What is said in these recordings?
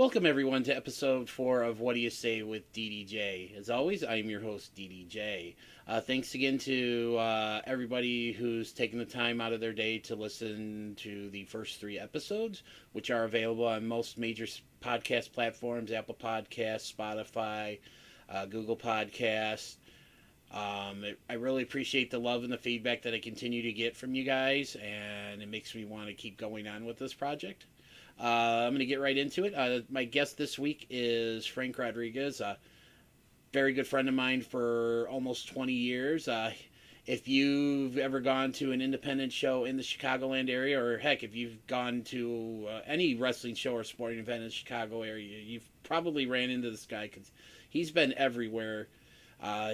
Welcome everyone to episode 4 of Whaddya Say with DDJ. As always, I'm your host DDJ. Thanks again to everybody who's taken the time out of their day to listen to the first 3 episodes, which are available on most major podcast platforms: Apple Podcasts, Spotify, Google Podcasts. I really appreciate the love and the feedback that I continue to get from you guys, and it makes me want to keep going on with this project. I'm going to get right into it. My guest this week is Frank Rodriguez, a very good friend of mine for almost 20 years. If you've ever gone to an independent show in the Chicagoland area, or heck, if you've gone to any wrestling show or sporting event in the Chicago area, you've probably ran into this guy because he's been everywhere.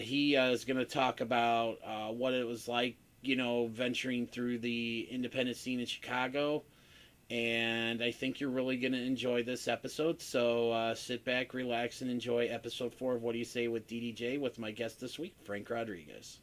He is going to talk about what it was like, venturing through the independent scene in Chicago, and I think you're really going to enjoy this episode. So sit back, relax, and enjoy episode 4 of Whaddya Say with DDJ with my guest this week, Frank Rodriguez.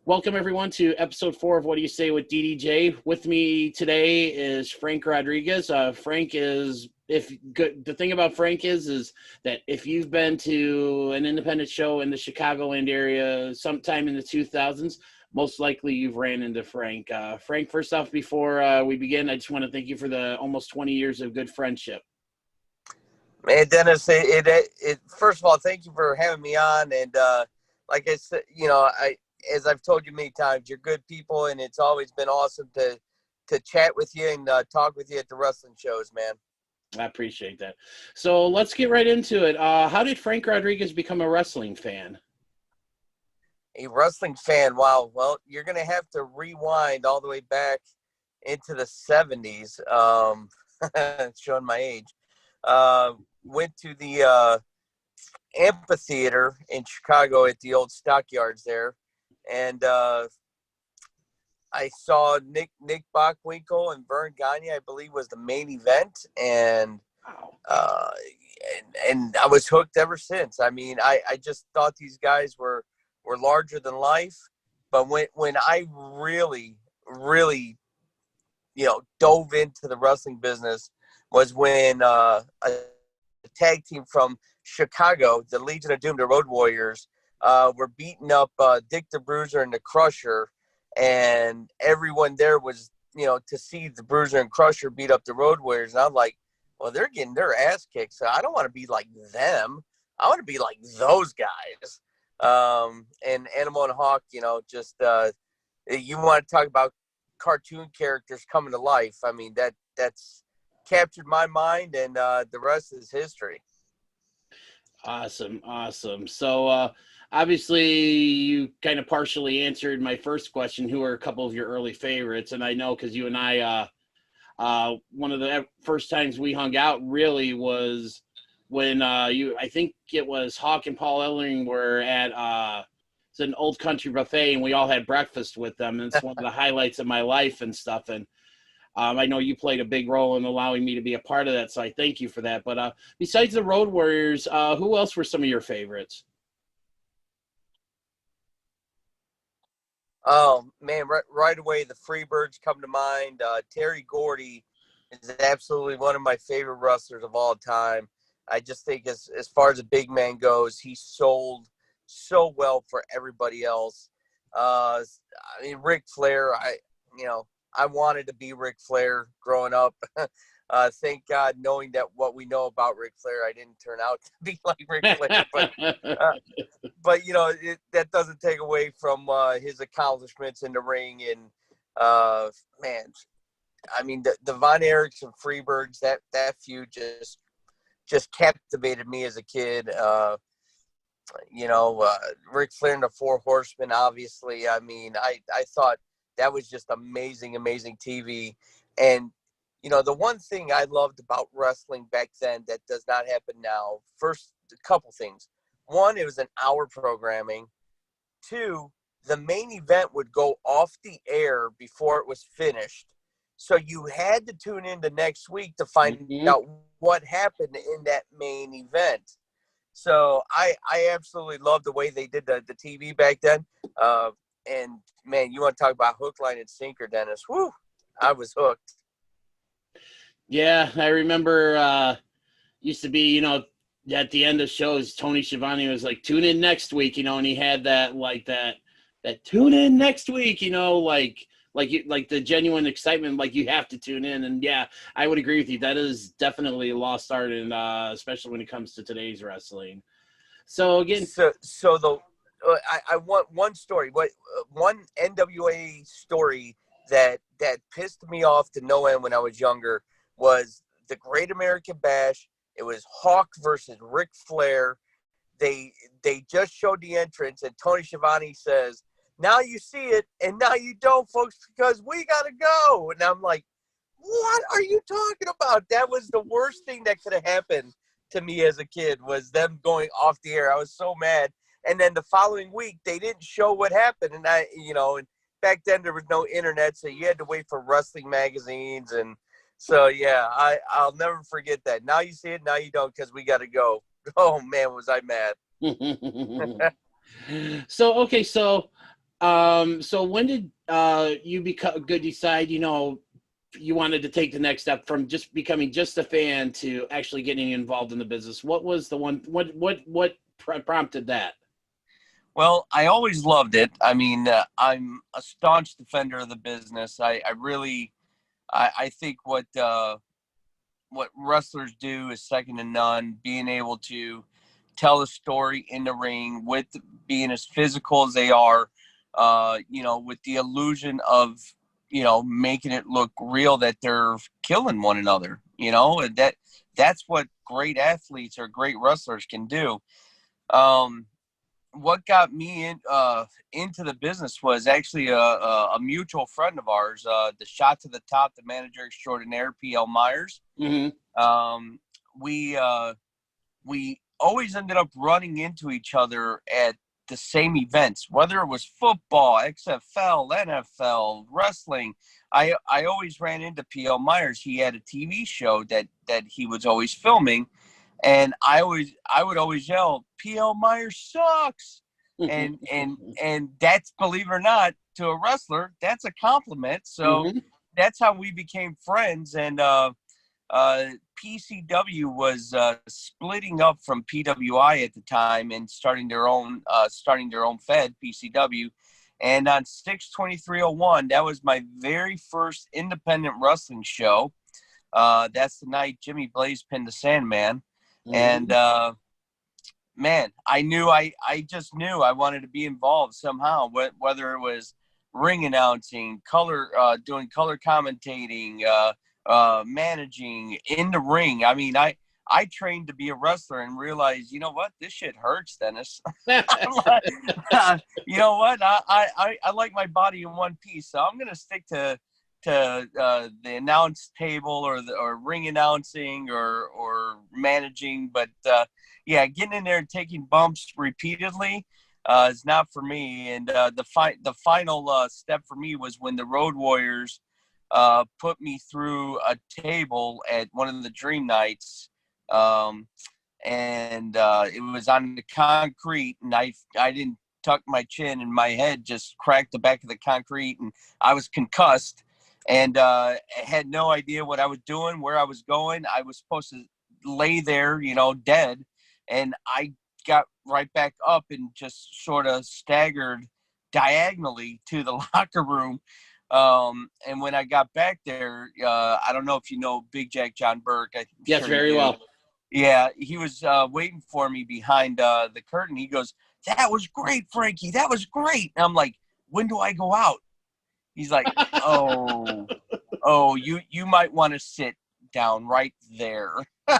Welcome everyone to episode 4 of Whaddya Say with DDJ. With me today is Frank Rodriguez. Frank is, if good, the thing about Frank is that if you've been to an independent show in the Chicagoland area sometime in the 2000s, most likely you've ran into Frank. Frank, first off, before we begin, I just want to thank you for the almost 20 years of good friendship. Man, Dennis, first of all, thank you for having me on. And like I said, as I've told you many times, you're good people, and it's always been awesome to chat with you and talk with you at the wrestling shows, man. I appreciate that. So let's get right into it. How did Frank Rodriguez become a wrestling fan? A wrestling fan, wow. Well, you're going to have to rewind all the way back into the 70s, showing my age. Went to the amphitheater in Chicago at the old stockyards there. And I saw Nick Bockwinkel and Vern Gagne, I believe, was the main event, and and I was hooked ever since. I mean, I just thought these guys were larger than life. But when I really dove into the wrestling business was when a tag team from Chicago, the Legion of Doom, the Road Warriors, were beating up Dick the Bruiser and the Crusher, and everyone there was, to see the Bruiser and Crusher beat up the Road Warriors. And I'm like, well, they're getting their ass kicked, so I don't want to be like them. I want to be like those guys. And Animal and Hawk, just you want to talk about cartoon characters coming to life. I mean, that's captured my mind, and the rest is history. Awesome. So obviously you kind of partially answered my first question, who are a couple of your early favorites? And I know because you and I, one of the first times we hung out really was when I think it was Hawk and Paul Ellering were at it's an old country buffet, and we all had breakfast with them. And it's one of the highlights of my life and stuff. And I know you played a big role in allowing me to be a part of that, so I thank you for that. But besides the Road Warriors, who else were some of your favorites? Oh man, right away the Freebirds come to mind. Terry Gordy is absolutely one of my favorite wrestlers of all time. I just think as far as a big man goes, he sold so well for everybody else. I mean, Ric Flair, I wanted to be Ric Flair growing up. Thank God, knowing that what we know about Ric Flair, I didn't turn out to be like Ric Flair. But that doesn't take away from his accomplishments in the ring. And man, I mean, the Von Erichs and Freebirds, that feud just captivated me as a kid. Ric Flair and the Four Horsemen, obviously. I mean, I thought that was just amazing TV. And, the one thing I loved about wrestling back then that does not happen now, first, a couple things. One, it was an hour programming. Two, the main event would go off the air before it was finished. So you had to tune in the next week to find Mm-hmm. out what happened in that main event. So I absolutely love the way they did the TV back then. And man, you want to talk about hook, line, and sinker, Dennis? Woo! I was hooked. Yeah, I remember used to be, at the end of shows, Tony Schiavone was like, tune in next week, and he had that tune in next week, like the genuine excitement, like you have to tune in. And yeah, I would agree with you. That is definitely a lost art, and especially when it comes to today's wrestling. So again, I want one story. One NWA story that pissed me off to no end when I was younger was the Great American Bash. It was Hawk versus Ric Flair. They just showed the entrance, and Tony Schiavone says, "Now you see it, and now you don't, folks, because we gotta go." And I'm like, "What are you talking about?" That was the worst thing that could have happened to me as a kid, was them going off the air. I was so mad. And then the following week, they didn't show what happened, and and back then there was no internet, so you had to wait for wrestling magazines. And so yeah, I'll never forget that. Now you see it, now you don't, because we got to go. Oh man, was I mad. so okay, so when did you decide, you wanted to take the next step from just becoming just a fan to actually getting involved in the business? What was the one, what prompted that? Well, I always loved it. I mean, I'm a staunch defender of the business. I really, I think what wrestlers do is second to none. Being able to tell a story in the ring, with being as physical as they are, with the illusion of, making it look real, that they're killing one another, and that's what great athletes or great wrestlers can do. What got me into the business was actually a mutual friend of ours, the Shot to the Top, the manager extraordinaire, P.L. Myers. Mm-hmm. We always ended up running into each other at the same events, whether it was football, XFL, NFL, wrestling. I always ran into P.L. Myers. He had a TV show that he was always filming. And I would always yell, "P.L. Myers sucks," and that's, believe it or not, to a wrestler, that's a compliment. So Mm-hmm. that's how we became friends. And PCW was splitting up from PWI at the time and starting their own Fed, PCW. And on 6/23/01, that was my very first independent wrestling show. That's the night Jimmy Blaze pinned the Sandman. Mm-hmm. And man, I just knew I wanted to be involved somehow, whether it was ring announcing, doing color commentating, managing, in the ring. I mean, I trained to be a wrestler and realized, you know what, this shit hurts, Dennis. You know what, I like my body in one piece, so I'm gonna stick to the announce table or ring announcing or managing. But yeah, getting in there and taking bumps repeatedly is not for me. And the final step for me was when the Road Warriors put me through a table at one of the Dream Nights. And it was on the concrete, and I didn't tuck my chin, and my head just cracked the back of the concrete, and I was concussed. And had no idea what I was doing, where I was going. I was supposed to lay there, dead. And I got right back up and just sort of staggered diagonally to the locker room. And when I got back there, I don't know if you know Big Jack John Burke. Yes, sure very well. Yeah, he was waiting for me behind the curtain. He goes, "That was great, Frankie. That was great." And I'm like, "When do I go out?" He's like, oh, you might want to sit down right there. Wow.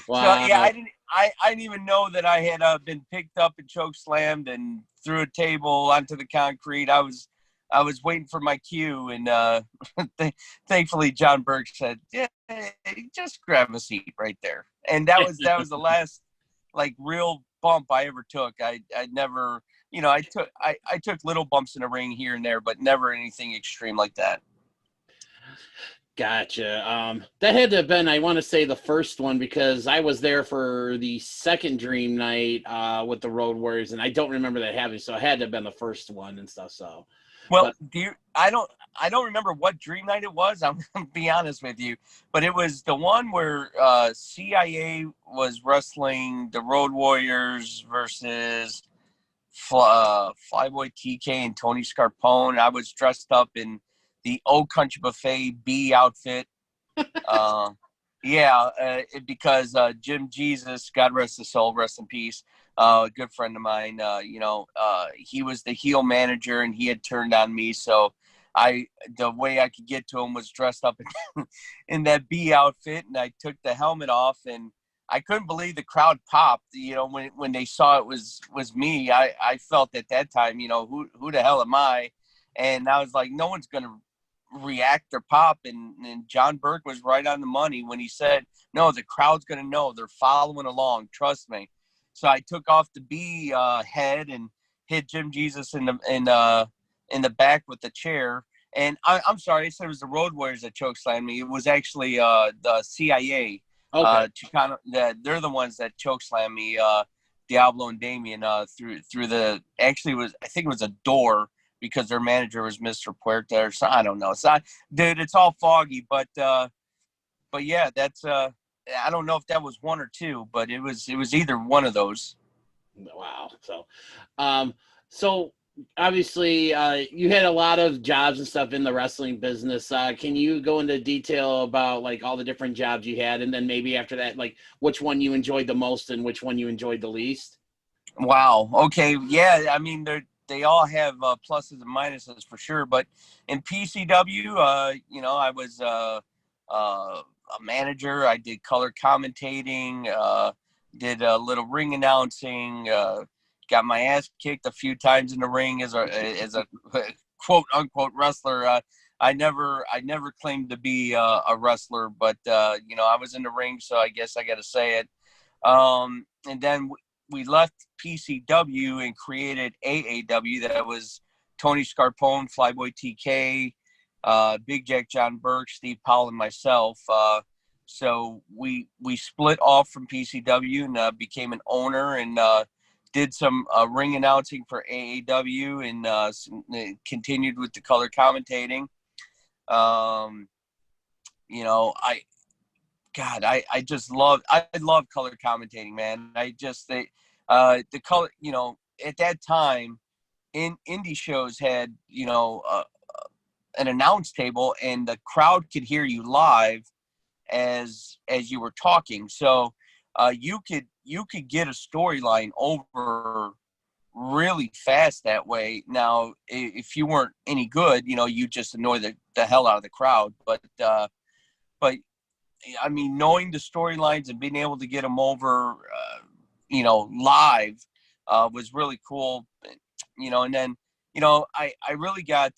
So yeah, I didn't even know that I had been picked up and choke slammed and threw a table onto the concrete. I was waiting for my cue, and thankfully John Burke said, "Yeah, just grab a seat right there." And that was the last like real bump I ever took. I never, I took little bumps in the ring here and there, but never anything extreme like that. Gotcha. That had to have been, I want to say, the first one because I was there for the second Dream Night with the Road Warriors, and I don't remember that happening. So it had to have been the first one and stuff. So, Well, but I don't remember what Dream Night it was. I'm gonna be honest with you, but it was the one where CIA was wrestling the Road Warriors versus Flyboy TK and Tony Scarpone. I was dressed up in the Old Country Buffet B outfit. Uh, because Jim Jesus, God rest his soul, rest in peace, a good friend of mine, he was the heel manager and he had turned on me. So the way I could get to him was dressed up in that B outfit, and I took the helmet off, and I couldn't believe the crowd popped, when they saw it was me. I felt at that time, who the hell am I? And I was like, no one's going to react or pop. And John Burke was right on the money when he said, no, the crowd's going to know. They're following along. Trust me. So I took off the B head and hit Jim Jesus in the back with the chair. And I'm sorry, I said it was the Road Warriors that chokeslammed me. It was actually the CIA. okay. Chicano, they're the ones that chokeslammed me. Diablo and Damien through the, actually I think it was a door, because their manager was Mr. Puerta or something. I don't know. It's not, dude, it's all foggy, but yeah, that's I don't know if that was one or two, but it was either one of those. Wow. So obviously, you had a lot of jobs and stuff in the wrestling business. Can you go into detail about like all the different jobs you had, and then maybe after that, like which one you enjoyed the most and which one you enjoyed the least? Wow. Okay. Yeah. I mean, they all have pluses and minuses for sure. But in PCW, I was a manager. I did color commentating, did a little ring announcing, got my ass kicked a few times in the ring as a quote unquote wrestler. I never claimed to be a wrestler, but I was in the ring, so I guess I got to say it. And then we left PCW and created AAW. That was Tony Scarpone, Flyboy TK, Big Jack John Burke, Steve Powell, and myself. So we split off from PCW and became an owner, and did some ring announcing for AAW, and continued with the color commentating. I just love color commentating, man. The color, at that time in indie shows had, an announce table, and the crowd could hear you live as you were talking. So you could get a storyline over really fast that way. Now, if you weren't any good, you just annoy the hell out of the crowd. But I mean, knowing the storylines and being able to get them over, live, was really cool. And then, I really got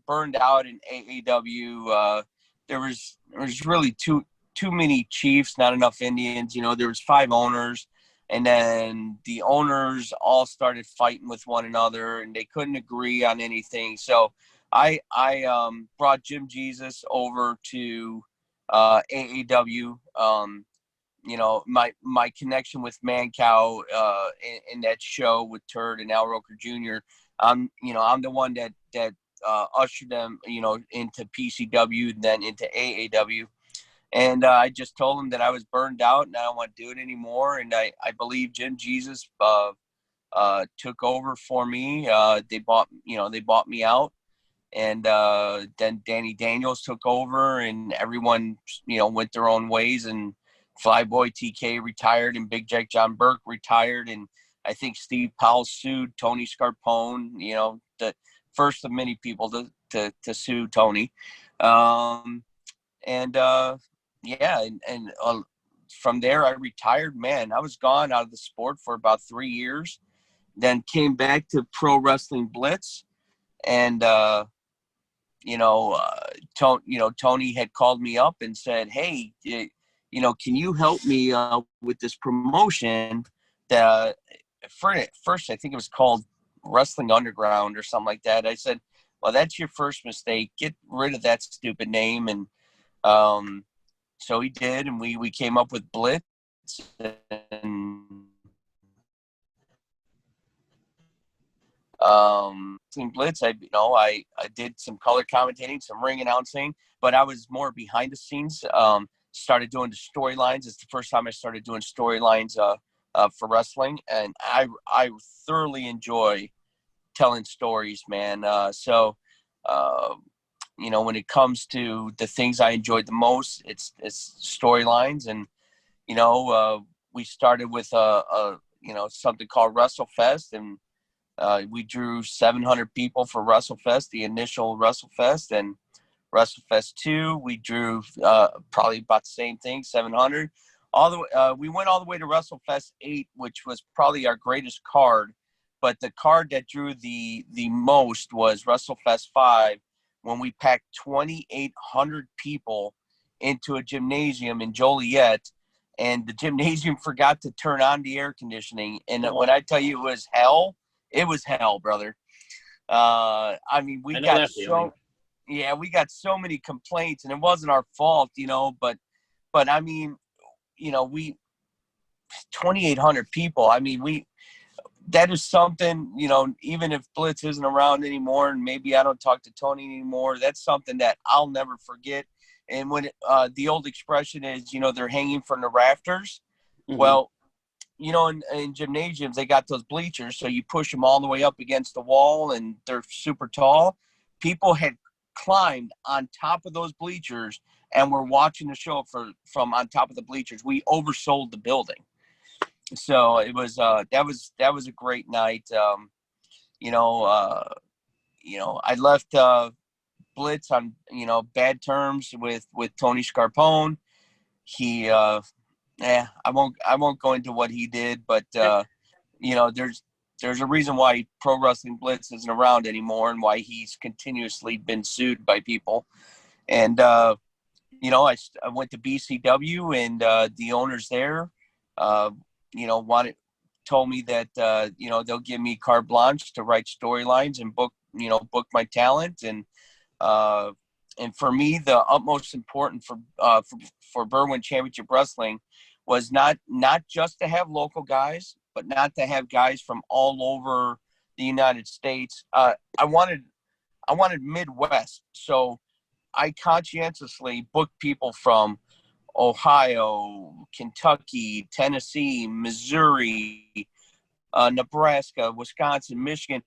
burned out in AAW. There was really too many chiefs, not enough Indians. There was 5 owners, and then the owners all started fighting with one another, and they couldn't agree on anything. So I brought Jim Jesus over to AAW. My connection with Mancow in that show with Turd and Al Roker Jr. I'm the one that ushered them, into PCW and then into AAW. And I just told them that I was burned out and I don't want to do it anymore. And I believe Jim Jesus took over for me. They bought me out. And then Danny Daniels took over, and everyone, went their own ways. And Flyboy TK retired, and Big Jack John Burke retired, and I think Steve Powell sued Tony Scarpone. The first of many people to sue Tony. And from there I retired. Man, I was gone out of the sport for about 3 years. Then came back to Pro Wrestling Blitz, and Tony had called me up and said, hey, can you help me with this promotion that first I think it was called Wrestling Underground or something like that. I said, well, that's your first mistake. Get rid of that stupid name. And so he did, and we came up with Blitz. And Blitz, I did some color commentating, some ring announcing, but I was more behind the scenes. Started doing the storylines. It's the first time I started doing storylines for wrestling, and I thoroughly enjoy telling stories, man. When it comes to the things I enjoyed the most, it's storylines. And we started with something called WrestleFest, and we drew 700 people for WrestleFest, the initial WrestleFest. And WrestleFest 2, we drew probably about the same thing, 700. We went all the way to WrestleFest 8, which was probably our greatest card. But the card that drew the most was WrestleFest 5, when we packed 2,800 people into a gymnasium in Joliet, and the gymnasium forgot to turn on the air conditioning. And when I tell you it was hell, brother. We got so many complaints, and it wasn't our fault, but 2,800 people. That is something, even if Blitz isn't around anymore, and maybe I don't talk to Tony anymore, that's something that I'll never forget. And when the old expression is, they're hanging from the rafters. Mm-hmm. Well, in gymnasiums, they got those bleachers, so you push them all the way up against the wall, and they're super tall. People had climbed on top of those bleachers and were watching the show from on top of the bleachers. We oversold the building. So it was that was a great night. I left Blitz on bad terms with Tony Scarpone. He I won't go into what he did, but there's a reason why Pro Wrestling Blitz isn't around anymore, and why he's continuously been sued by people. And I went to BCW, and the owners there told me that they'll give me carte blanche to write storylines and book my talent. And for me, the utmost important for Berwyn Championship Wrestling was not just to have local guys, but not to have guys from all over the United States. I wanted Midwest, so I conscientiously booked people from Ohio, Kentucky, Tennessee, Missouri, Nebraska, Wisconsin, Michigan.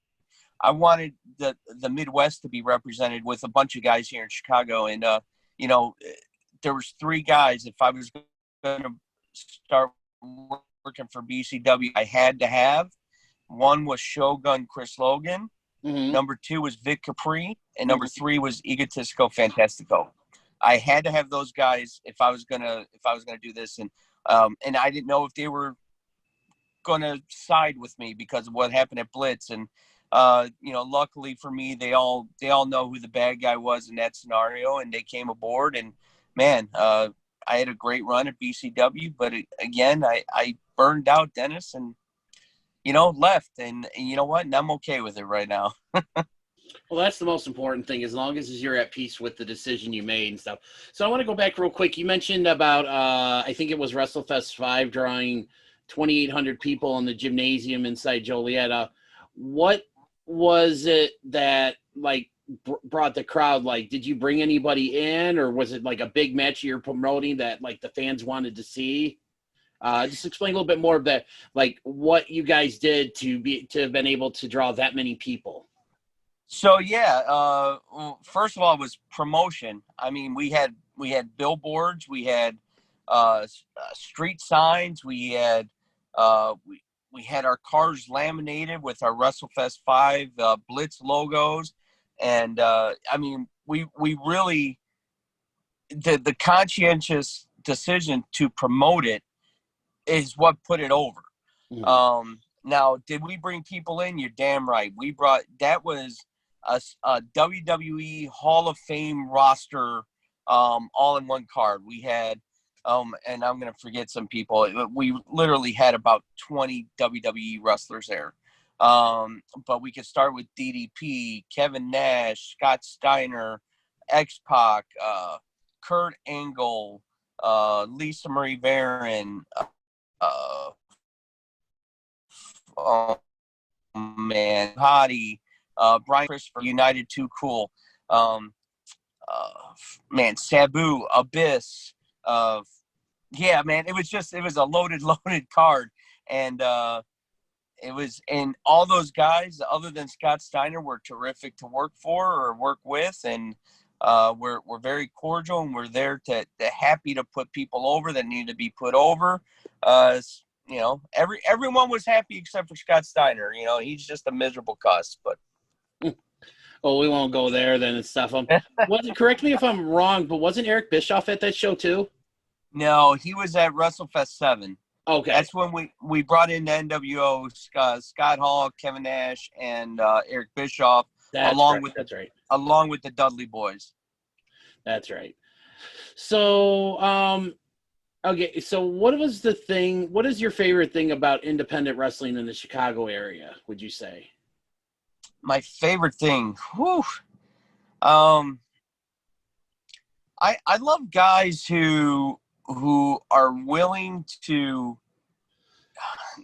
I wanted the Midwest to be represented with a bunch of guys here in Chicago. And, there was 3 guys. If I was going to start working for BCW, I had to have. One was Shogun Chris Logan. Mm-hmm. Number 2 was Vic Capri. And number 3 was Egotistico Fantastico. I had to have those guys if I was gonna do this, and I didn't know if they were gonna side with me because of what happened at Blitz. And luckily for me, they all know who the bad guy was in that scenario, and they came aboard. And man, I had a great run at BCW, but again, I burned out, Dennis, and left. And you know what? And I'm okay with it right now. Well, that's the most important thing, as long as you're at peace with the decision you made and stuff. So I want to go back real quick. You mentioned about, I think it was WrestleFest 5 drawing 2,800 people in the gymnasium inside Joliet. What was it that, brought the crowd? Did you bring anybody in, or was it a big match you're promoting that, the fans wanted to see? Just explain a little bit more of that, what you guys did to have been able to draw that many people. So first of all, it was promotion. We had billboards, we had street signs, we had we had our cars laminated with our WrestleFest 5 Blitz logos, and we really the conscientious decision to promote it is what put it over. Mm-hmm. Now, did we bring people in? You're damn right. That was a WWE Hall of Fame roster, all in one card. We had, and I'm going to forget some people. We literally had about 20 WWE wrestlers there. But we could start with DDP, Kevin Nash, Scott Steiner, X-Pac, Kurt Angle, Lisa Marie Varon, oh man, Hottie, Brian Christopher, United Too Cool, man, Sabu, Abyss, yeah, man, it was a loaded card, and all those guys, other than Scott Steiner, were terrific to work for or work with, and we're very cordial, and we're there to happy to put people over that need to be put over. You know, everyone was happy except for Scott Steiner. You know, he's just a miserable cuss. But well, we won't go there then and stuff. Correct me if I'm wrong, but wasn't Eric Bischoff at that show too? No, he was at WrestleFest 7. Okay. That's when we brought in the NWO, Scott Hall, Kevin Nash, and Eric Bischoff, along with the Dudley Boys. That's right. So, okay, so what is your favorite thing about independent wrestling in the Chicago area, would you say? My favorite thing, I love guys who are willing to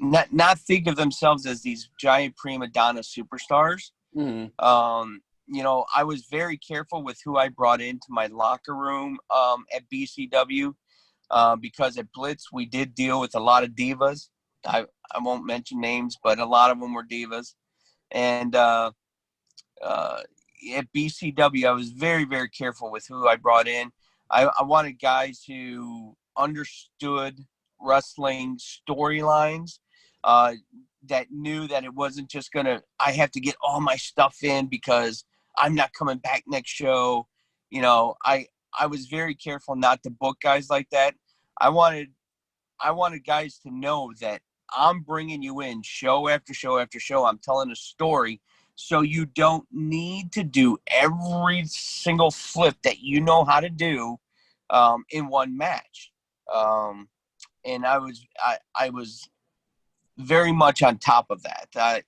not think of themselves as these giant prima donna superstars. Mm-hmm. You know, I was very careful with who I brought into my locker room at BCW because at Blitz we did deal with a lot of divas. I won't mention names, but a lot of them were divas. And at BCW, I was very, very careful with who I brought in. I wanted guys who understood wrestling storylines, that knew that it wasn't just I have to get all my stuff in because I'm not coming back next show. You know, I was very careful not to book guys like that. I wanted guys to know that I'm bringing you in show after show after show. I'm telling a story. So you don't need to do every single flip that you know how to do in one match. And I was very much on top of that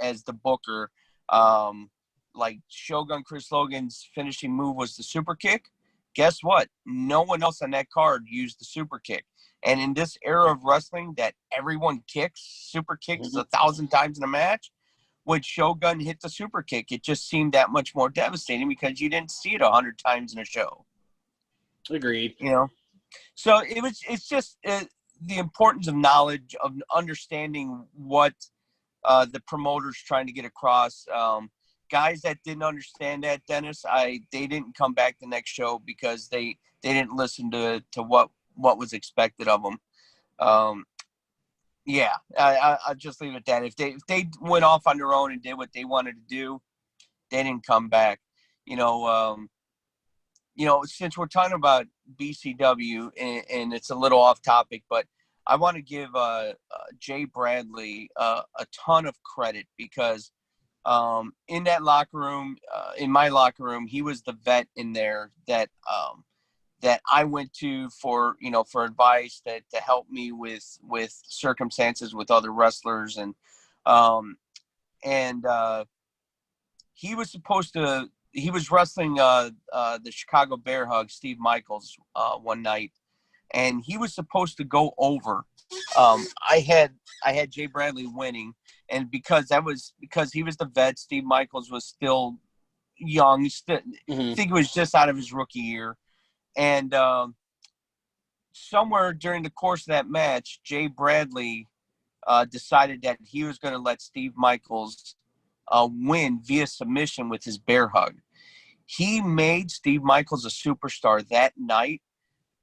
as the booker. Like Shogun Chris Logan's finishing move was the super kick. Guess what? No one else on that card used the super kick. And in this era of wrestling that everyone super kicks 1,000 times in a match, when Shogun hit the super kick, it just seemed that much more devastating because you didn't see it 100 times in a show. Agreed. You know, so it's just the importance of knowledge, of understanding what the promoter's trying to get across. Guys that didn't understand that, Dennis, they didn't come back the next show because they didn't listen to what was expected of them. Yeah, I'll just leave it at that. If they went off on their own and did what they wanted to do, they didn't come back. You know, since we're talking about BCW and it's a little off topic, but I want to give Jay Bradley a ton of credit because in that locker room, in my locker room, he was the vet in there that I went to for advice to help me with circumstances with other wrestlers. And he was wrestling the Chicago Bear Hug, Steve Michaels, one night, and he was supposed to go over. I had Jay Bradley winning, and because he was the vet, Steve Michaels was still young. I think he was just out of his rookie year. And somewhere during the course of that match, Jay Bradley decided that he was going to let Steve Michaels win via submission with his bear hug. He made Steve Michaels a superstar that night,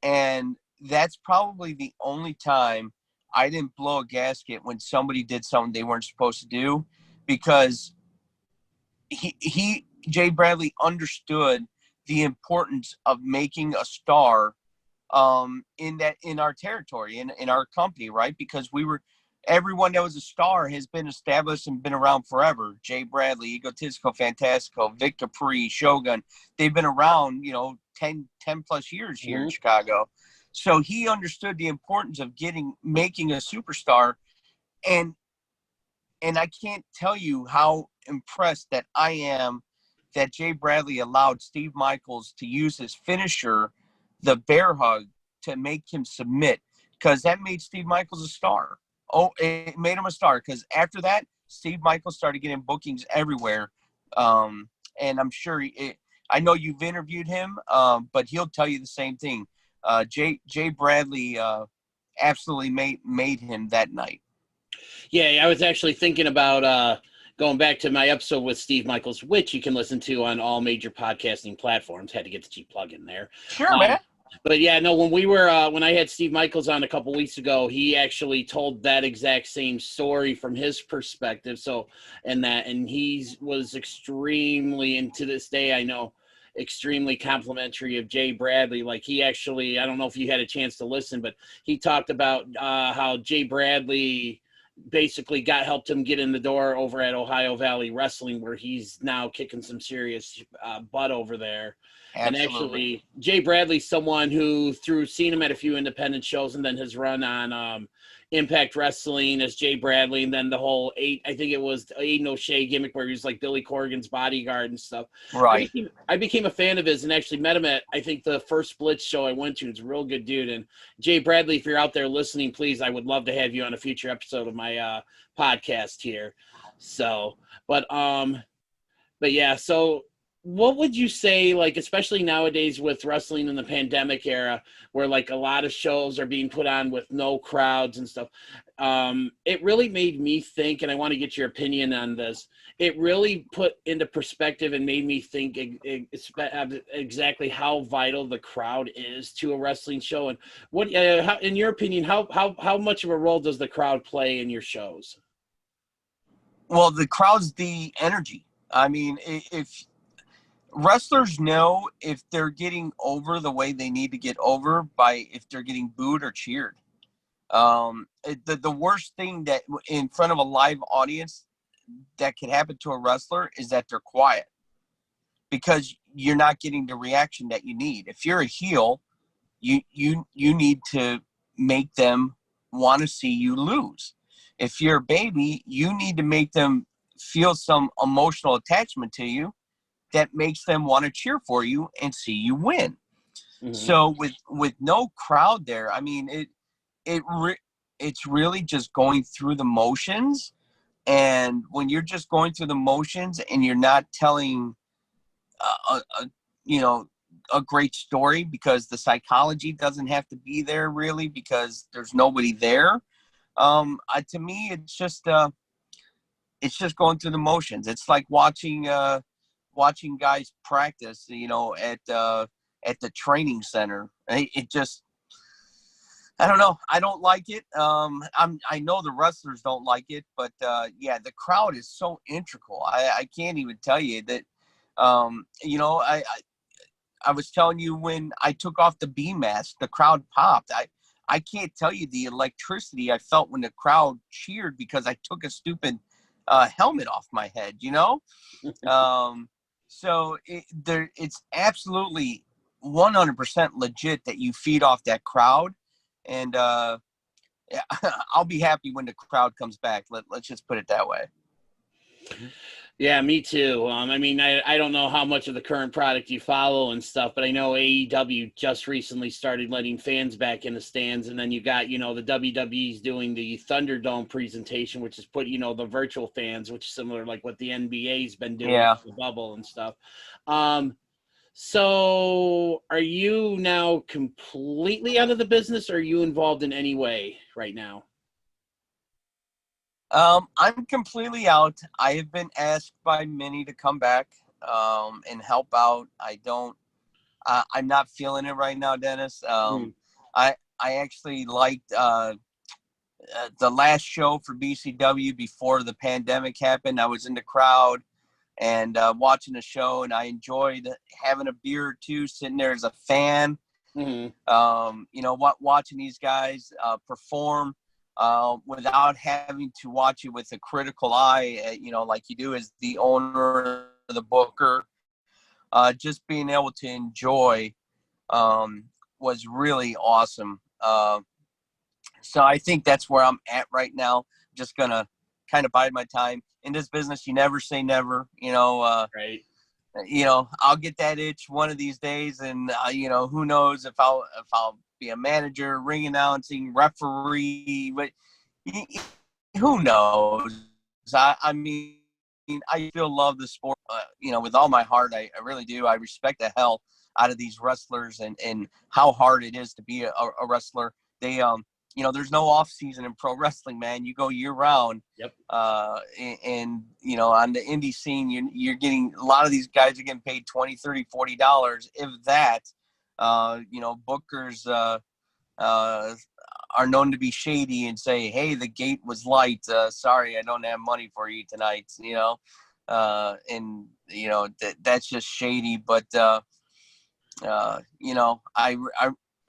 and that's probably the only time I didn't blow a gasket when somebody did something they weren't supposed to do, because Jay Bradley understood the importance of making a star in our territory, in our company, right? Because everyone that was a star has been established and been around forever. Jay Bradley, Egotistical Fantastico, Vic Capri, Shogun, they've been around, 10 plus years here in Chicago. So he understood the importance of making a superstar. And And I can't tell you how impressed that I am that Jay Bradley allowed Steve Michaels to use his finisher, the bear hug, to make him submit, because that made Steve Michaels a star. Oh, it made him a star, because after that, Steve Michaels started getting bookings everywhere. And I'm sure I know you've interviewed him, but he'll tell you the same thing. Jay Bradley absolutely made him that night. Yeah, I was actually thinking about going back to my episode with Steve Michaels, which you can listen to on all major podcasting platforms. Had to get the cheap plug in there. Sure, man. But yeah, no, when I had Steve Michaels on a couple weeks ago, he actually told that exact same story from his perspective. So, and he was extremely, and to this day, I know, extremely complimentary of Jay Bradley. Like, he actually, I don't know if you had a chance to listen, but he talked about how Jay Bradley basically helped him get in the door over at Ohio Valley Wrestling, where he's now kicking some serious butt over there. Absolutely. And actually, Jay Bradley's someone who, through seeing him at a few independent shows, and then his run on Impact Wrestling as Jay Bradley, and then the whole I think it was Aiden O'Shea gimmick where he was like Billy Corgan's bodyguard and stuff. Right. I became a fan of his and actually met him at, I think, the first Blitz show I went to. He's a real good dude. And Jay Bradley, if you're out there listening, please, I would love to have you on a future episode of my podcast here. So, but yeah, so what would you say, like, especially nowadays with wrestling in the pandemic era, where like a lot of shows are being put on with no crowds and stuff? It really made me think, and I want to get your opinion on this. It really put into perspective and made me think exactly how vital the crowd is to a wrestling show. And what, how, in your opinion, how much of a role does the crowd play in your shows? Well, the crowd's the energy. I mean, if wrestlers know if they're getting over the way they need to get over by if they're getting booed or cheered. The worst thing that in front of a live audience that can happen to a wrestler is that they're quiet, because you're not getting the reaction that you need. If you're a heel, you need to make them want to see you lose. If you're a baby, you need to make them feel some emotional attachment to you that makes them want to cheer for you and see you win. Mm-hmm. So with no crowd there, I mean, it's really just going through the motions. And when you're just going through the motions and you're not telling a great story, because the psychology doesn't have to be there really, because there's nobody there. To me, it's just going through the motions. It's like watching guys practice, at the training center. It just, I don't know. I don't like it. I know the wrestlers don't like it, but yeah, the crowd is so integral. I can't even tell you that. I was telling you, when I took off the B mask, the crowd popped. I can't tell you the electricity I felt when the crowd cheered because I took a stupid helmet off my head. So it's absolutely 100% legit that you feed off that crowd. And I'll be happy when the crowd comes back. Let's just put it that way. Yeah, me too. I mean, I don't know how much of the current product you follow and stuff, but I know AEW just recently started letting fans back in the stands. And then you got, the WWE's doing the Thunderdome presentation, which is put, the virtual fans, which is similar like what the NBA's been doing with the bubble and stuff. So are you now completely out of the business, or are you involved in any way right now? I'm completely out. I have been asked by many to come back and help out. I'm not feeling it right now, Dennis. I actually liked the last show for BCW before the pandemic happened. I was in the crowd and watching the show, and I enjoyed having a beer or two, sitting there as a fan. Mm-hmm. Watching these guys perform without having to watch it with a critical eye, like you do as the owner or the booker. Just being able to enjoy was really awesome. So I think that's where I'm at right now. Just gonna kind of bide my time. In this business, you never say never. Right. I'll get that itch one of these days, and who knows if I'll be a manager, ring announcing, referee, but who knows? I mean, I still love the sport, with all my heart. I really do. I respect the hell out of these wrestlers and how hard it is to be a wrestler. They, there's no off season in pro wrestling, man. You go year round. Yep. And on the indie scene, you're getting, a lot of these guys are getting paid $20, $30, $40, if that. Bookers are known to be shady and say, hey, the gate was light. Sorry, I don't have money for you tonight. That's just shady. But I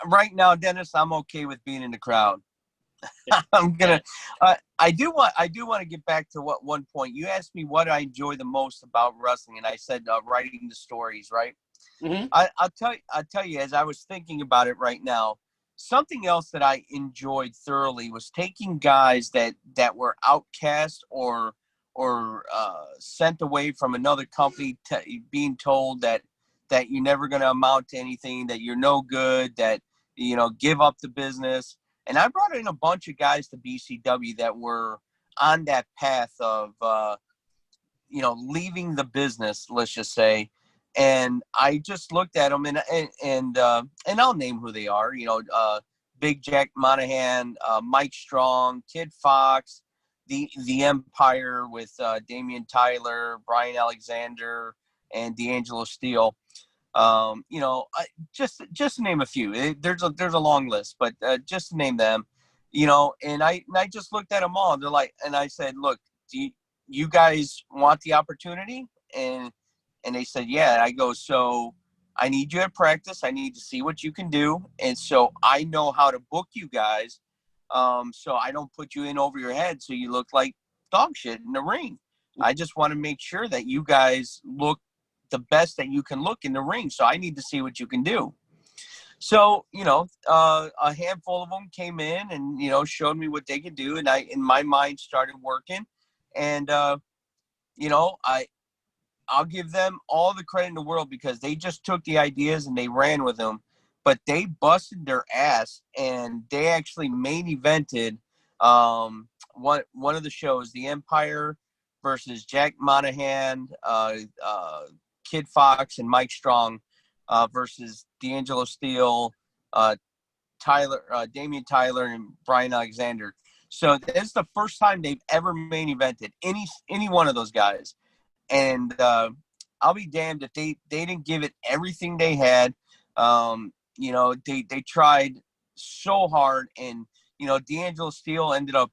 right now, Dennis, I'm okay with being in the crowd. I'm gonna. I do want to get back to what one point you asked me what I enjoy the most about wrestling, and I said writing the stories. Right. Mm-hmm. I'll tell you as I was thinking about it right now. Something else that I enjoyed thoroughly was taking guys that were outcast or sent away from another company, being told that you're never going to amount to anything, that you're no good, that give up the business. And I brought in a bunch of guys to BCW that were on that path of leaving the business, let's just say. And I just looked at them, and I'll name who they are. Big Jack Monahan, Mike Strong, Kid Fox, the Empire with Damian Tyler, Brian Alexander, and D'Angelo Steele. Just to name a few. There's a long list, but just to name them. And I just looked at them all. They're like, and I said, look, do you guys want the opportunity? And they said, yeah. I go, so I need you at practice. I need to see what you can do. And so I know how to book you guys. So I don't put you in over your head so you look like dog shit in the ring. I just want to make sure that you guys look the best that you can look in the ring. So I need to see what you can do. So, a handful of them came in and, showed me what they could do. And in my mind, started working. And, I'll give them all the credit in the world because they just took the ideas and they ran with them. But they busted their ass, and they actually main evented one of the shows, The Empire versus Jack Monahan, Kid Fox, and Mike Strong versus D'Angelo Steele, Damian Tyler, and Brian Alexander. So this is the first time they've ever main evented any one of those guys. And I'll be damned if they didn't give it everything they had. They tried so hard, and D'Angelo Steele ended up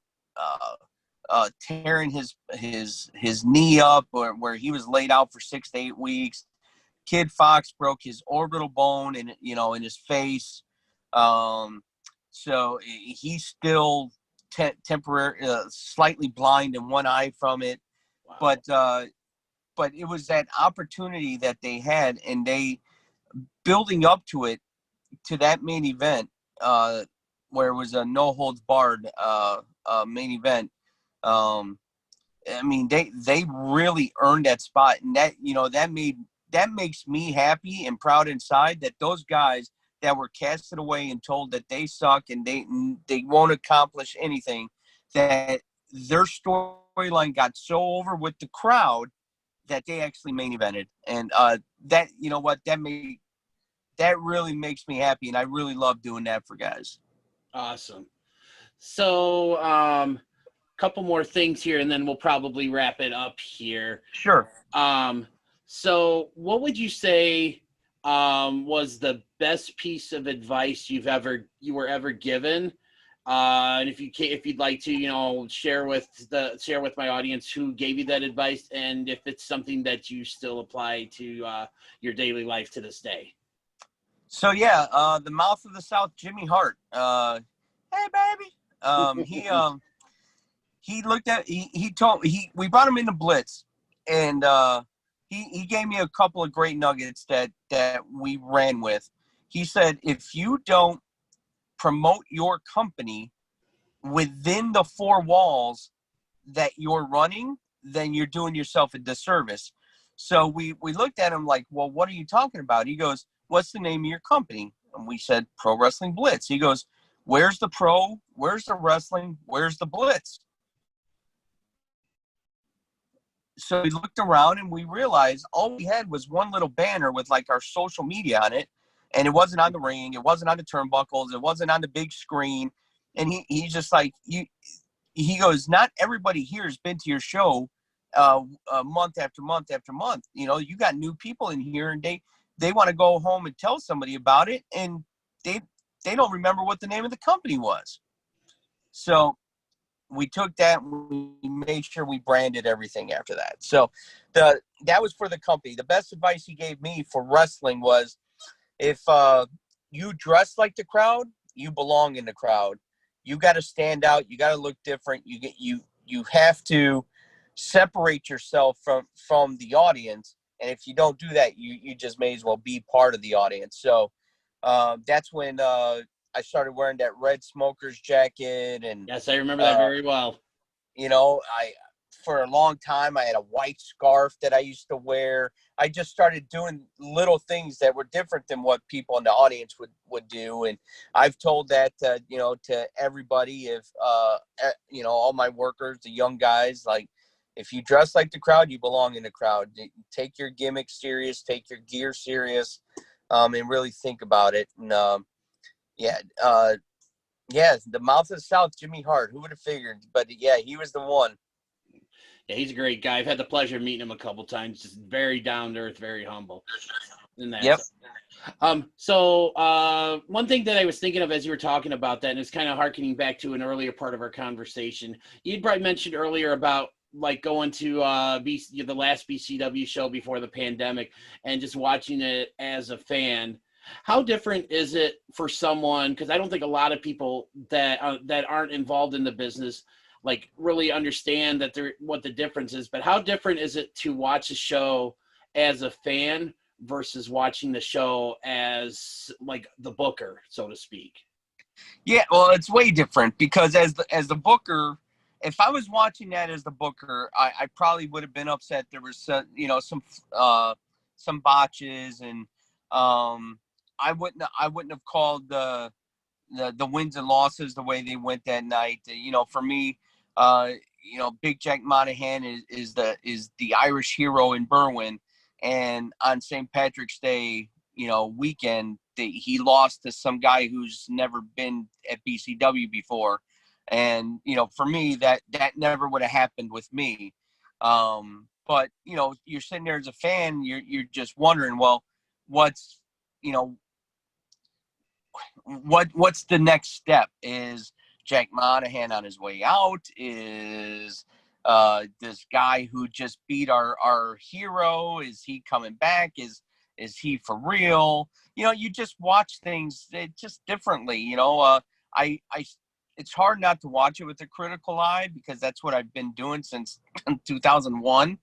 tearing his knee up, where he was laid out for 6 to 8 weeks. Kid Fox broke his orbital bone in his face, so he's still temporary, slightly blind in one eye from it. Wow. But it was that opportunity that they had, and they building up to that main event, where it was a no holds barred main event. I mean, they really earned that spot, and that makes me happy and proud inside that those guys that were casted away and told that they suck and they won't accomplish anything, that their storyline got so over with the crowd that they actually main evented. And that, that really makes me happy, and I really love doing that for guys. Awesome. So couple more things here, and then we'll probably wrap it up here. Sure. So what would you say was the best piece of advice you were ever given? And if you'd like to, share with my audience who gave you that advice, and if it's something that you still apply to your daily life to this day. So yeah, the mouth of the South, Jimmy Hart. Hey baby. He looked at we brought him in the Blitz, and he gave me a couple of great nuggets that we ran with. He said, if you don't promote your company within the four walls, that you're running, then you're doing yourself a disservice. So we looked at him like, well, what are you talking about? He goes, what's the name of your company? And we said, Pro Wrestling Blitz. He goes, where's the pro? Where's the wrestling? Where's the blitz? So we looked around and we realized all we had was one little banner with like our social media on it. And it wasn't on the ring. It wasn't on the turnbuckles. It wasn't on the big screen. And he's just like, he goes, not everybody here has been to your show month after month after month. You know, you got new people in here and they want to go home and tell somebody about it. And they don't remember what the name of the company was. So we took that, we made sure we branded everything after that. So that was for the company. The best advice he gave me for wrestling was, if you dress like the crowd, you belong in the crowd. You got to stand out. You got to look different. You have to separate yourself from the audience. And if you don't do that, you just may as well be part of the audience. So that's when I started wearing that red smoker's jacket. And yes, I remember that very well. You know, for a long time, I had a white scarf that I used to wear. I just started doing little things that were different than what people in the audience would do. And I've told that, to everybody, if, all my workers, the young guys, like, if you dress like the crowd, you belong in the crowd. Take your gimmick serious, take your gear serious, and really think about it. And, the mouth of the South, Jimmy Hart, who would have figured? But yeah, he was the one. Yeah, he's a great guy. I've had the pleasure of meeting him a couple times. Just very down to earth, very humble. And that's yep. So one thing that I was thinking of as you were talking about that, and it's kind of harkening back to an earlier part of our conversation. You'd probably mentioned earlier about like going to the last BCW show before the pandemic and just watching it as a fan. How different is it for someone? Because I don't think a lot of people that aren't involved in the business like really understand what the difference is. But how different is it to watch a show as a fan versus watching the show as like the booker, so to speak? Yeah, well, it's way different because as the booker, if I was watching that as the booker, I probably would have been upset. There was some botches, and I wouldn't have called the wins and losses the way they went that night. For me, Big Jack Monahan is the Irish hero in Berwyn, and on St. Patrick's Day, weekend, he lost to some guy who's never been at BCW before. And, for me, that never would have happened with me. But, you're sitting there as a fan, you're just wondering, well, what's the next step? Is Jack Monahan on his way out? Is this guy who just beat our hero, is he coming back? Is he for real? You just watch things just differently. It's hard not to watch it with a critical eye because that's what I've been doing since 2001.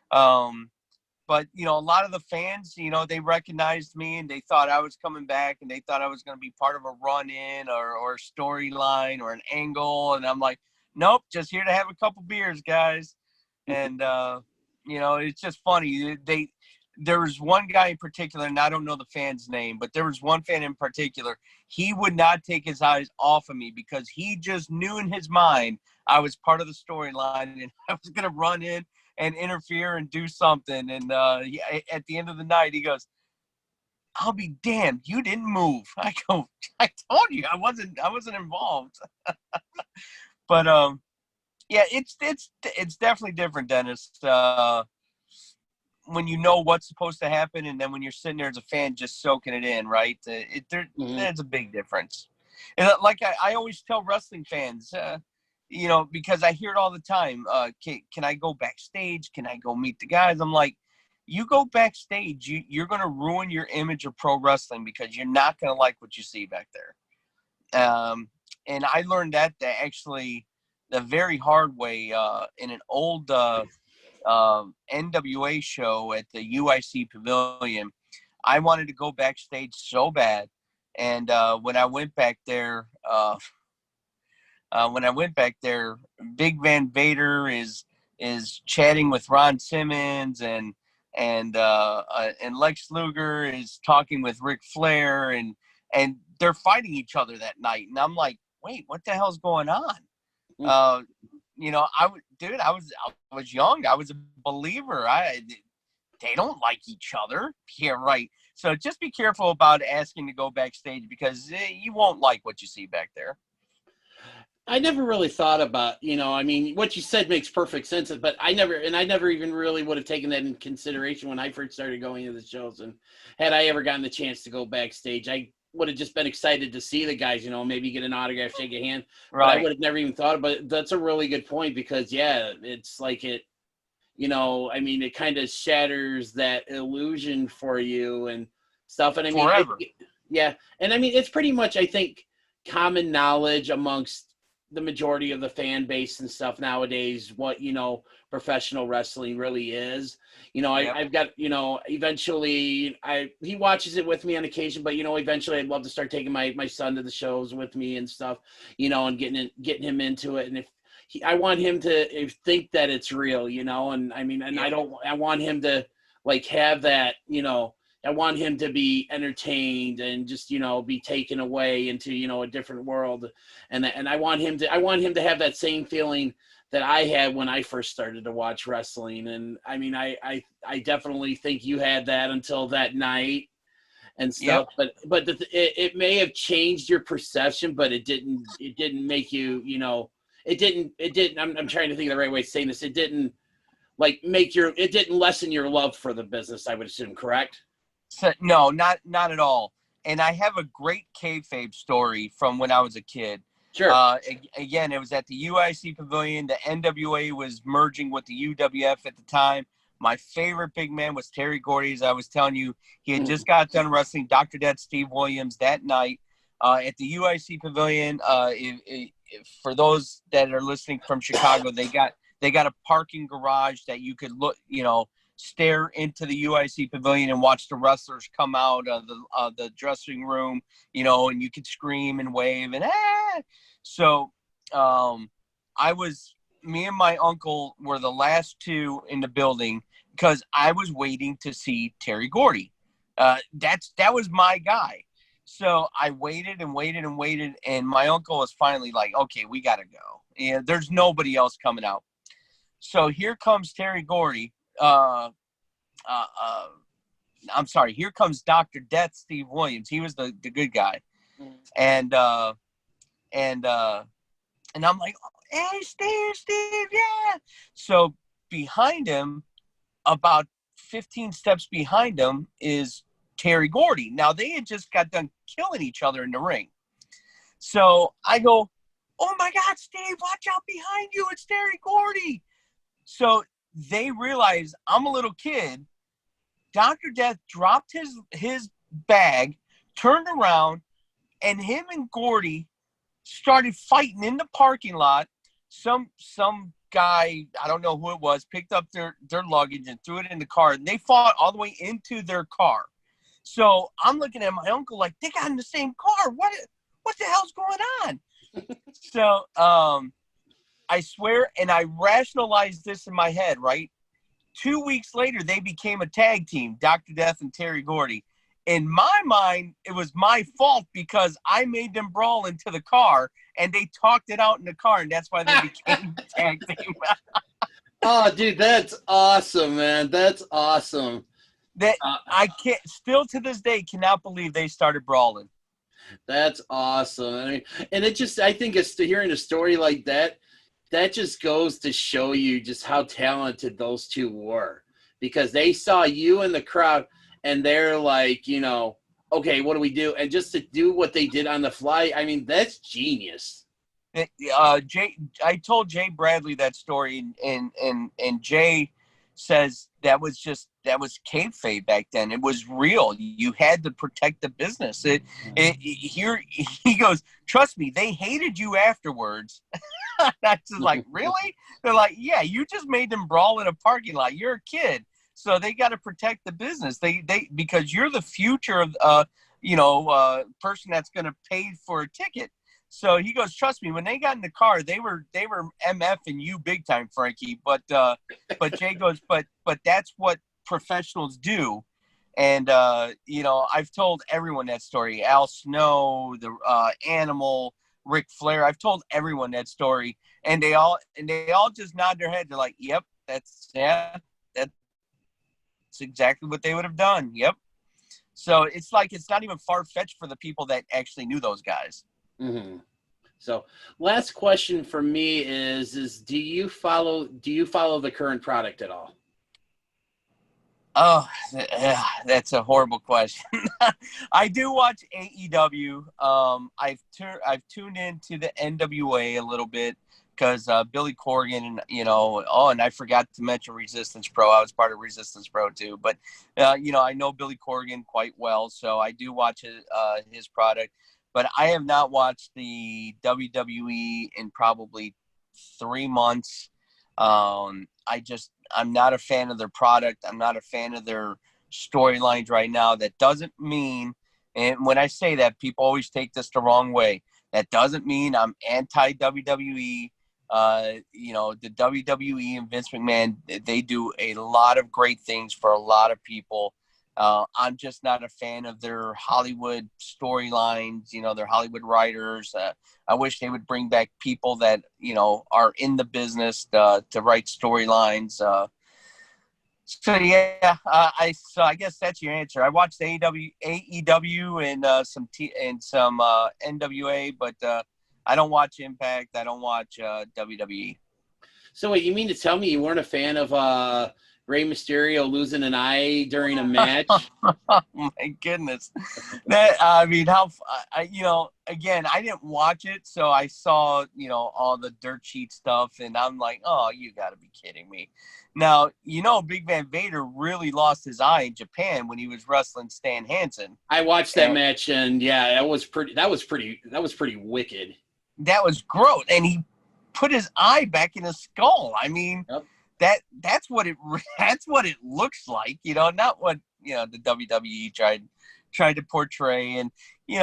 But, a lot of the fans, they recognized me and they thought I was coming back and they thought I was going to be part of a run-in or a storyline or an angle. And I'm like, nope, just here to have a couple beers, guys. And, it's just funny. There was one guy in particular, and I don't know the fan's name, but there was one fan in particular. He would not take his eyes off of me because he just knew in his mind I was part of the storyline and I was going to run in and interfere and do something. And at the end of the night, he goes, "I'll be damned, you didn't move." I go, "I told you I wasn't involved." But yeah, it's definitely different, Dennis. When you know what's supposed to happen, and then when you're sitting there as a fan just soaking it in, right? There's a big difference. And like I always tell wrestling fans, because I hear it all the time. Can I go backstage? Can I go meet the guys? I'm like, you go backstage, you're going to ruin your image of pro wrestling because you're not going to like what you see back there. And I learned that actually the very hard way in an old NWA show at the UIC Pavilion. I wanted to go backstage so bad. And when I went back there, when I went back there, Big Van Vader is chatting with Ron Simmons, and Lex Luger is talking with Ric Flair, and they're fighting each other that night. And I'm like, wait, what the hell's going on? I was young. I was a believer. They don't like each other. Yeah, right. So just be careful about asking to go backstage, because you won't like what you see back there. I never really thought about, I mean, what you said makes perfect sense, but I never even really would have taken that in consideration when I first started going to the shows. And had I ever gotten the chance to go backstage, I would have just been excited to see the guys, maybe get an autograph, shake a hand. Right. But I would have never even thought about it. That's a really good point, because it's like it, I mean, it kind of shatters that illusion for you and stuff. And I mean, and I mean, it's pretty much, I think, common knowledge amongst the majority of the fan base and stuff nowadays what professional wrestling really is. I've got eventually he watches it with me on occasion, but eventually I'd love to start taking my son to the shows with me and stuff, and getting him into it. And if I want him to think that it's real, and I mean, and I want him to like have that, I want him to be entertained and just, be taken away into, a different world. And I want him to have that same feeling that I had when I first started to watch wrestling. And I mean, I definitely think you had that until that night and stuff, but it may have changed your perception, but it didn't make you, it didn't, I'm trying to think of the right way of saying this. It didn't it didn't lessen your love for the business, I would assume, correct? So, no, not at all. And I have a great kayfabe story from when I was a kid. Sure. Again, it was at the UIC Pavilion. The NWA was merging with the UWF at the time. My favorite big man was Terry Gordy. As I was telling you, he had just got done wrestling Dr. Death Steve Williams that night at the UIC Pavilion. For those that are listening from Chicago, they got a parking garage that you could look, stare into the UIC Pavilion and watch the wrestlers come out of the dressing room, and you could scream and wave and So me and my uncle were the last two in the building because I was waiting to see Terry Gordy. That was my guy. So I waited and waited and waited, and my uncle was finally like, okay, we got to go. And there's nobody else coming out. So here comes Terry Gordy. Here comes Dr. Death Steve Williams. He was the good guy. And I'm like, hey, Steve, yeah. So behind him, about 15 steps behind him, is Terry Gordy. Now, they had just got done killing each other in the ring. So I go, oh, my God, Steve, watch out behind you. It's Terry Gordy. So they realize I'm a little kid. Dr. Death dropped his bag, turned around, and him and Gordy started fighting in the parking lot. Some guy, I don't know who it was, picked up their luggage and threw it in the car. And they fought all the way into their car. So I'm looking at my uncle like, they got in the same car. What the hell's going on? So I swear, and I rationalized this in my head, right? 2 weeks later, they became a tag team, Dr. Death and Terry Gordy. In my mind, it was my fault because I made them brawl into the car, and they talked it out in the car, and that's why they became a tag team. Oh, dude, that's awesome, man. That's awesome. That I can't, still to this day, cannot believe they started brawling. That's awesome. I mean, and I think it's hearing a story like that just goes to show you just how talented those two were, because they saw you in the crowd and they're like, okay, what do we do? And just to do what they did on the fly, I mean, that's genius. I told Jay Bradley that story, and Jay says that was kayfabe back then. It was real. You had to protect the business. Here he goes, trust me, they hated you afterwards. That's just like, really? They're like, yeah, you just made them brawl in a parking lot. You're a kid, so they got to protect the business. They because you're the future of person that's going to pay for a ticket. So he goes, trust me, when they got in the car, they were MFing you big time, Frankie. But Jay goes, but that's what professionals do. And I've told everyone that story. Al Snow, the Animal, Ric Flair. I've told everyone that story, and they all just nod their head. They're like, "Yep, that's exactly what they would have done." Yep. So it's like it's not even far fetched for the people that actually knew those guys. Mm-hmm. So, last question for me is do you follow the current product at all? Oh, that's a horrible question. I do watch AEW. I've tuned into the NWA a little bit because Billy Corgan and and I forgot to mention Resistance Pro. I was part of Resistance Pro too, but I know Billy Corgan quite well, so I do watch his product. But I have not watched the WWE in probably 3 months. I'm not a fan of their product. I'm not a fan of their storylines right now. That doesn't mean, and when I say that, people always take this the wrong way. That doesn't mean I'm anti WWE. The WWE and Vince McMahon, they do a lot of great things for a lot of people. I'm just not a fan of their Hollywood storylines, their Hollywood writers. I wish they would bring back people that, are in the business to write storylines. So I guess that's your answer. I watched AEW and some NWA, but I don't watch Impact. I don't watch WWE. So wait, you mean to tell me you weren't a fan of Rey Mysterio losing an eye during a match? Oh my goodness! Again, I didn't watch it, so I saw all the dirt sheet stuff, and I'm like, oh, you got to be kidding me! Now Big Van Vader really lost his eye in Japan when he was wrestling Stan Hansen. I watched that match, and yeah, that was pretty wicked. That was gross, and he put his eye back in his skull. I mean. Yep. That's what it looks like, not what the WWE tried to portray. And you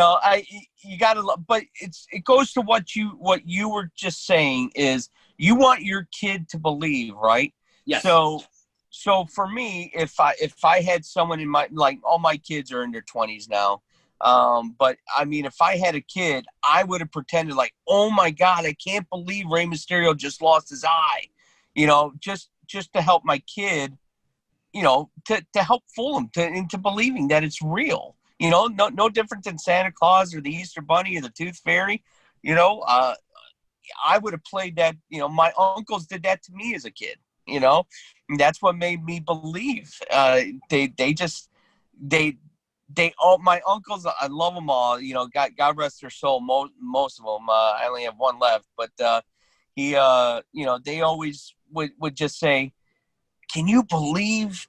gotta, but it goes to what you were just saying is you want your kid to believe, right? Yes. So for me, if I had someone in my, like, all my kids are in their 20s now, but I mean, if I had a kid, I would have pretended like, oh my God, I can't believe Rey Mysterio just lost his eye. Just to help my kid, to help fool him into believing that it's real. No different than Santa Claus or the Easter Bunny or the Tooth Fairy. I would have played that. My uncles did that to me as a kid. And that's what made me believe. They all, my uncles, I love them all. God rest their soul. Most of them. I only have one left, but they always would just say, can you believe,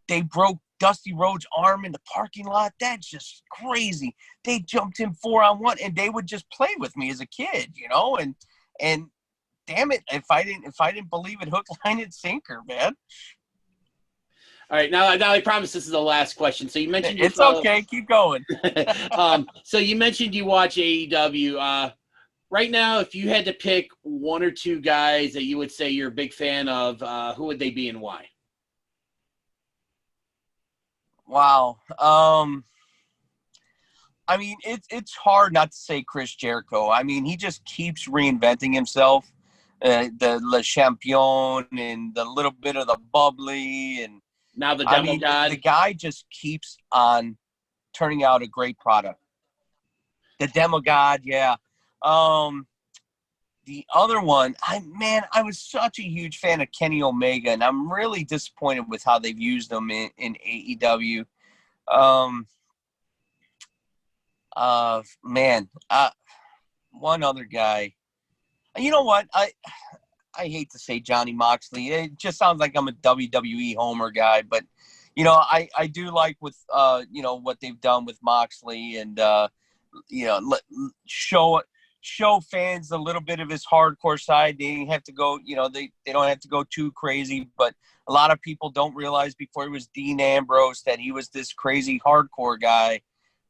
they broke Dusty Rhodes' arm in the parking lot? That's just crazy. They jumped him 4-on-1, and they would just play with me as a kid, and damn it, if I didn't believe it, hook, line, and sinker, man. All right, now I promise this is the last question. So you mentioned it's okay, keep going. So you mentioned you watch AEW. Right now, if you had to pick one or two guys that you would say you're a big fan of, who would they be and why? Wow. I mean, it's hard not to say Chris Jericho. I mean, he just keeps reinventing himself. The Le Champion and the little bit of the bubbly, and now the Demo God. The guy just keeps on turning out a great product. The Demo God, yeah. The other one, I was such a huge fan of Kenny Omega, and I'm really disappointed with how they've used him in AEW. One other guy. You know what? I hate to say Johnny Moxley. It just sounds like I'm a WWE homer guy, but I do like with what they've done with Moxley, and show fans a little bit of his hardcore side. They have to go, they don't have to go too crazy, but a lot of people don't realize before he was Dean Ambrose that he was this crazy hardcore guy.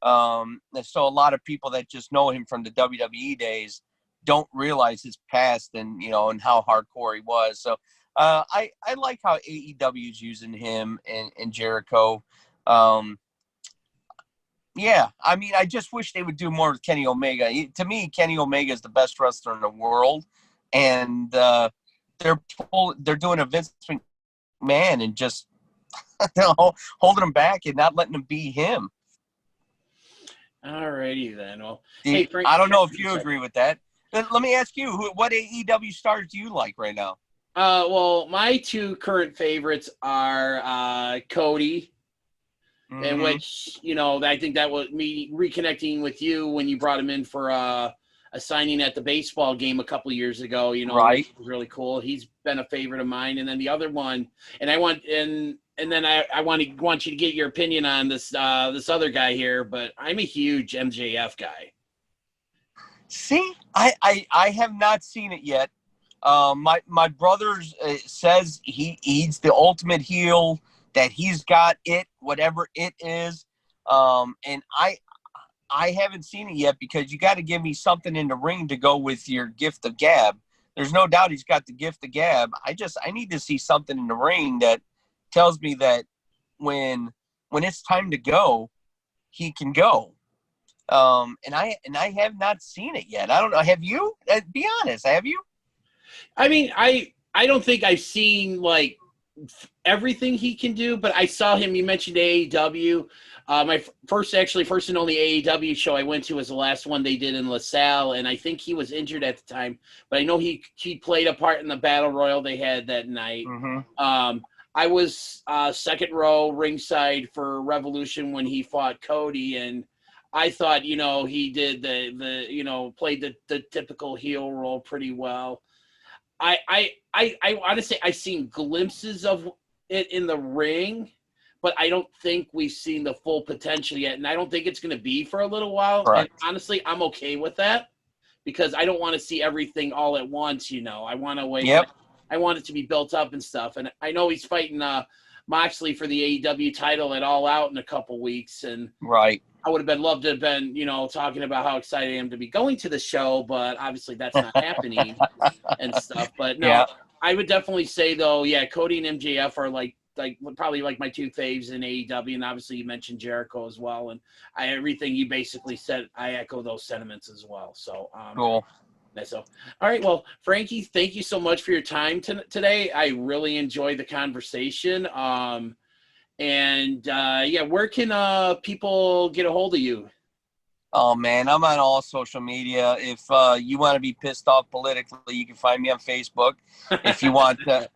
And so a lot of people that just know him from the WWE days don't realize his past and, and how hardcore he was. So I like how AEW is using him and Jericho. Yeah, I mean, I just wish they would do more with Kenny Omega. To me, Kenny Omega is the best wrestler in the world, and they're doing a Vince McMahon and just holding him back and not letting him be him. Alrighty then. Well, hey, Frank, I don't know if you agree with that. Let me ask you, what AEW stars do you like right now? Well, my two current favorites are Cody. Mm-hmm. In which, I think that was me reconnecting with you when you brought him in for a signing at the baseball game a couple of years ago. Right. It was really cool. He's been a favorite of mine. And then the other one, and I want you to get your opinion on this other guy here, but I'm a huge MJF guy. See, I have not seen it yet. My brother says he's the ultimate heel, that he's got it, whatever it is. And I haven't seen it yet because you got to give me something in the ring to go with your gift of gab. There's no doubt he's got the gift of gab. I need to see something in the ring that tells me that when it's time to go, he can go. And I have not seen it yet. I don't know. Have you? Be honest. Have you? I mean, I don't think I've seen like everything he can do, but I saw him. You mentioned AEW. My first and only AEW show I went to was the last one they did in LaSalle, and I think he was injured at the time, but I know he played a part in the battle royal they had that night. Mm-hmm. I was second row ringside for Revolution when he fought Cody, and I thought, he did played the typical heel role pretty well. I want to say I've seen glimpses of it in the ring, but I don't think we've seen the full potential yet, and I don't think it's going to be for a little while. Right. And honestly, I'm okay with that because I don't want to see everything all at once. I want to wait. Yep. I want it to be built up and stuff. And I know he's fighting Moxley for the AEW title at All Out in a couple weeks, and right. I would have loved to have been, talking about how excited I am to be going to the show, but obviously that's not happening and stuff. But no, yeah. I would definitely say though, yeah, Cody and MJF are like probably like my two faves in AEW, and obviously you mentioned Jericho as well. And everything you basically said, I echo those sentiments as well. So cool. So, all right. Well, Frankie, thank you so much for your time today. I really enjoyed the conversation. And where can people get a hold of you? Oh man, I'm on all social media. If you want to be pissed off politically, you can find me on Facebook. If you want to,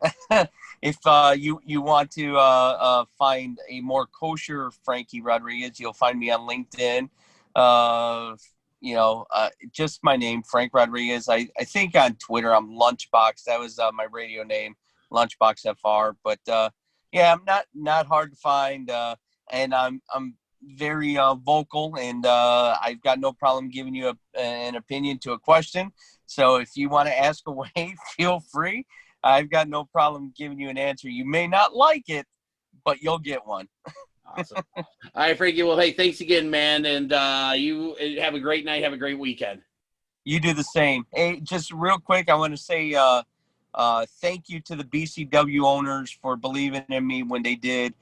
you want to find a more kosher Frankie Rodriguez, you'll find me on LinkedIn. Just my name, Frank Rodriguez. I think on Twitter I'm Lunchbox. That was my radio name, Lunchbox FR. But yeah, I'm not hard to find, and I'm very vocal, and I've got no problem giving you an opinion to a question. So if you want to ask away, feel free. I've got no problem giving you an answer. You may not like it, but you'll get one. Awesome. All right, Frankie. Well, hey, thanks again, man, and you have a great night. Have a great weekend. You do the same. Hey, just real quick, I want to say thank you to the BCW owners for believing in me when they did.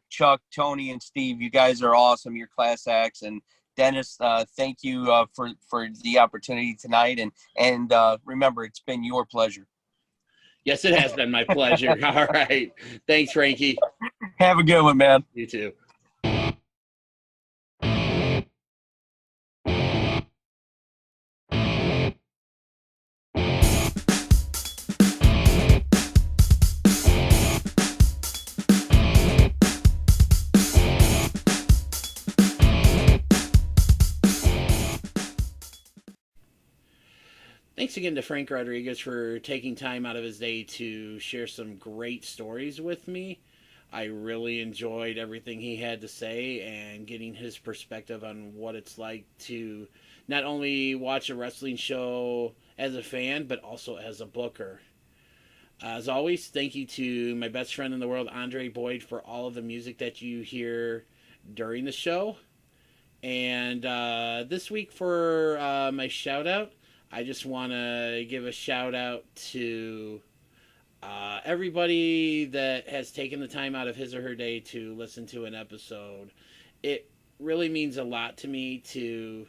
Chuck, Tony, and Steve, you guys are awesome. You're class acts. And Dennis, thank you for the opportunity tonight. And remember, it's been your pleasure. Yes, it has been my pleasure. All right. Thanks, Frankie. Have a good one, man. You too. Thanks again to Frank Rodriguez for taking time out of his day to share some great stories with me. I really enjoyed everything he had to say and getting his perspective on what it's like to not only watch a wrestling show as a fan, but also as a booker. As always, thank you to my best friend in the world, Andre Boyd, for all of the music that you hear during the show. And this week for my shout out, I just want to give a shout out to everybody that has taken the time out of his or her day to listen to an episode. It really means a lot to me to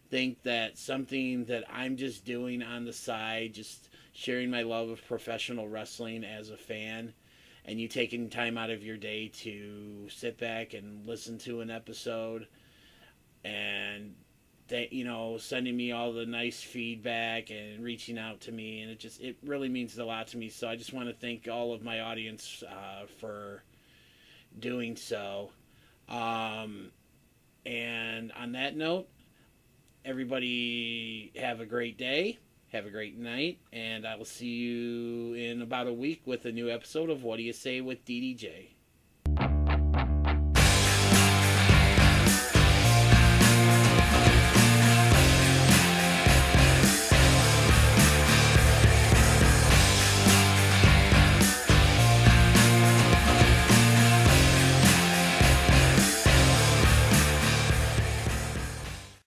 think that something that I'm just doing on the side, just sharing my love of professional wrestling as a fan, and you taking time out of your day to sit back and listen to an episode and that, sending me all the nice feedback and reaching out to me, and it really means a lot to me. So I just want to thank all of my audience for doing so. And on that note, everybody have a great day, have a great night, and I will see you in about a week with a new episode of What Do You Say with DDJ.